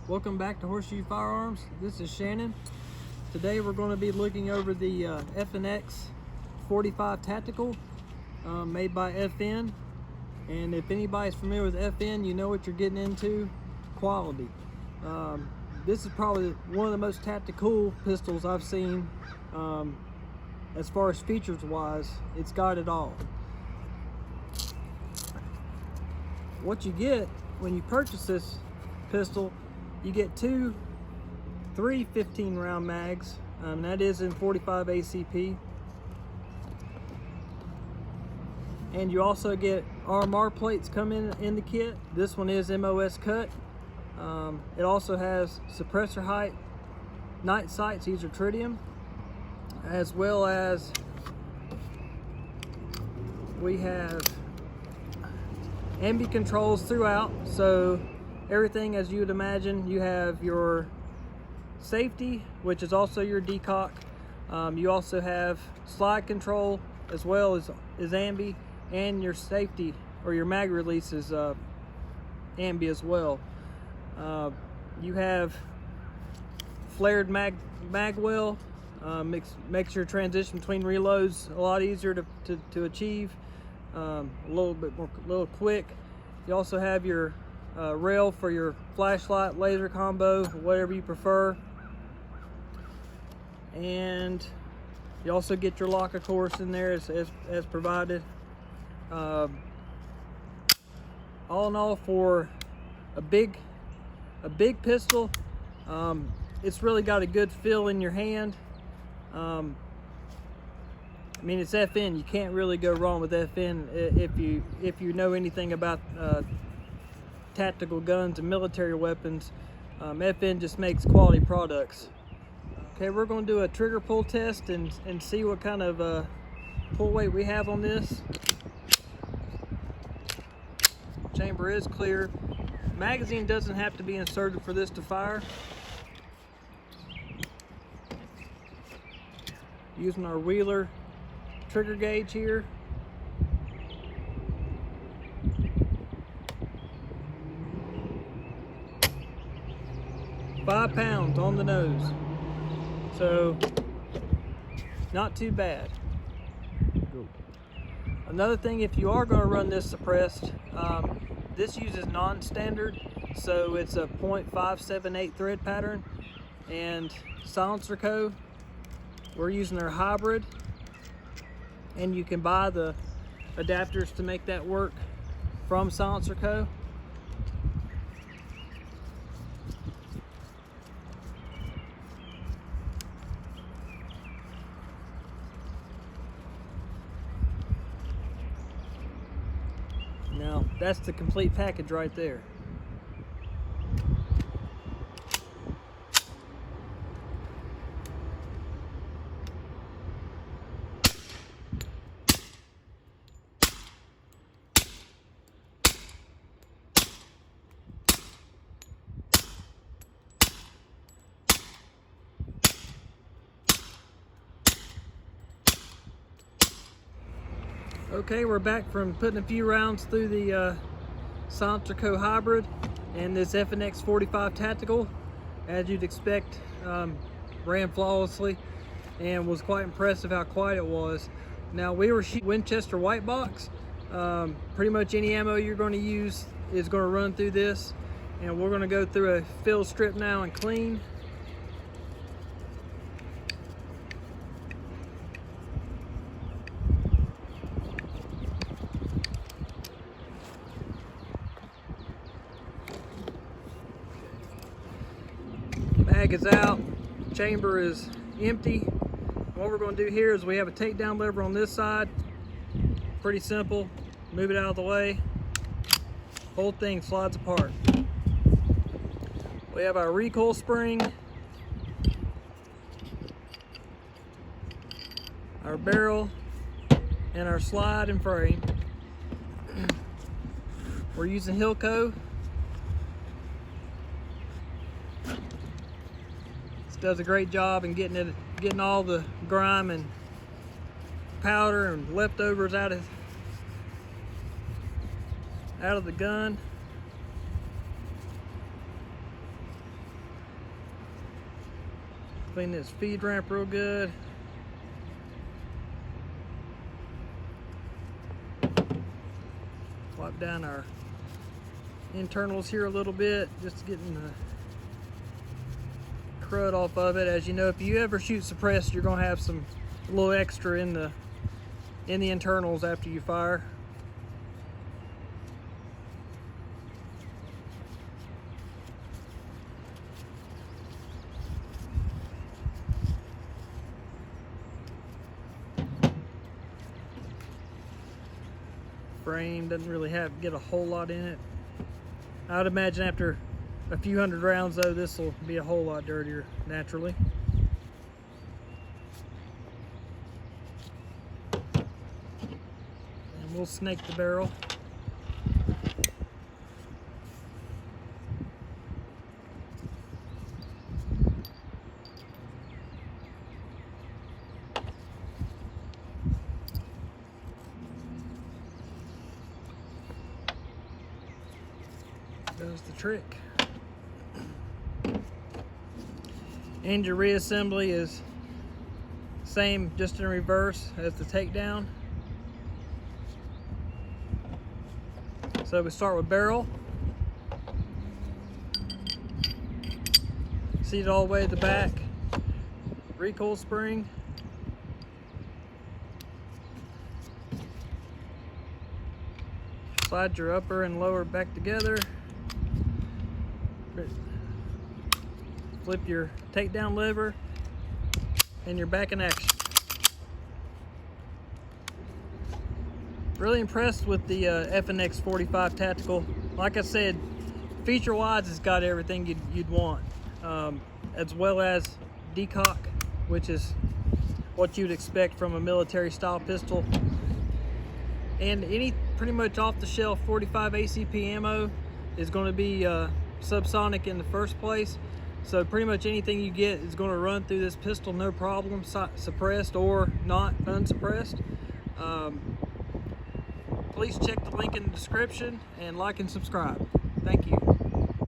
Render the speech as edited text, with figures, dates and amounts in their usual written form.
Welcome back to Horseshoe Firearms. This is Shannon. Today we're going to be looking over the FNX-45 Tactical made by FN. And if anybody's familiar with FN, you know what you're getting into. Quality. This is probably one of the most tactical pistols I've seen. As far as features wise, it's got it all. What you get when you purchase this pistol, you get three 15 round mags. That is in 45 ACP. And you also get RMR plates come in the kit. This one is MOS cut. It also has suppressor height, night sights, these are tritium, as well as we have ambi controls throughout. So everything as you would imagine, you have your safety, which is also your decock. You also have slide control as well as ambi, and your safety or your mag release is ambi as well. You have flared mag well, makes your transition between reloads a lot easier to achieve, a little quick. You also have your rail for your flashlight, laser combo, whatever you prefer. And you also get your lock, of course, in there as provided. All in all, for a big pistol, it's really got a good feel in your hand. I mean, it's FN. You can't really go wrong with FN if you know anything about tactical guns and military weapons. FN just makes quality products. Okay, we're going to do a trigger pull test and see what kind of pull weight we have on this. Chamber is clear. Magazine doesn't have to be inserted for this to fire. Using our Wheeler trigger gauge here. £5 pounds on the nose. So, not too bad. Another thing, if you are going to run this suppressed, this uses non-standard, so it's a .578 thread pattern, and SilencerCo, we're using their hybrid, and you can buy the adapters to make that work from SilencerCo. Now, that's the complete package right there. Okay, we're back from putting a few rounds through the SilencerCo Hybrid and this FNX-45 Tactical. As you'd expect, ran flawlessly and was quite impressive how quiet it was. Now, we were shooting Winchester white box. Pretty much any ammo you're going to use is going to run through this, and we're going to go through a fill strip now and clean. Mag is out, chamber is empty. What we're going to do here is we have a takedown lever on this side. Pretty simple. Move it out of the way. Whole thing slides apart. We have our recoil spring, our barrel, and our slide and frame. We're using Hilco. Does a great job in getting all the grime and powder and leftovers out of the gun. Clean this feed ramp real good. Wipe down our internals here a little bit, just getting the crud off of it. As you know, if you ever shoot suppressed, you're gonna have a little extra in the internals after you fire. Frame doesn't really get a whole lot in it. I would imagine after a few hundred rounds though, this will be a whole lot dirtier naturally. And we'll snake the barrel. Does the trick. And your reassembly is same, just in reverse as the takedown. So we start with barrel, seat it all the way to the back, recoil spring, slide your upper and lower back together. Flip your takedown lever and you're back in action. Really impressed with the FNX-45 Tactical. Like I said, feature-wise, it's got everything you'd want, as well as decock, which is what you'd expect from a military-style pistol, and any pretty much off-the-shelf 45 ACP ammo is going to be subsonic in the first place. So pretty much anything you get is going to run through this pistol no problem, suppressed or not unsuppressed. Please check the link in the description and like and subscribe. Thank you.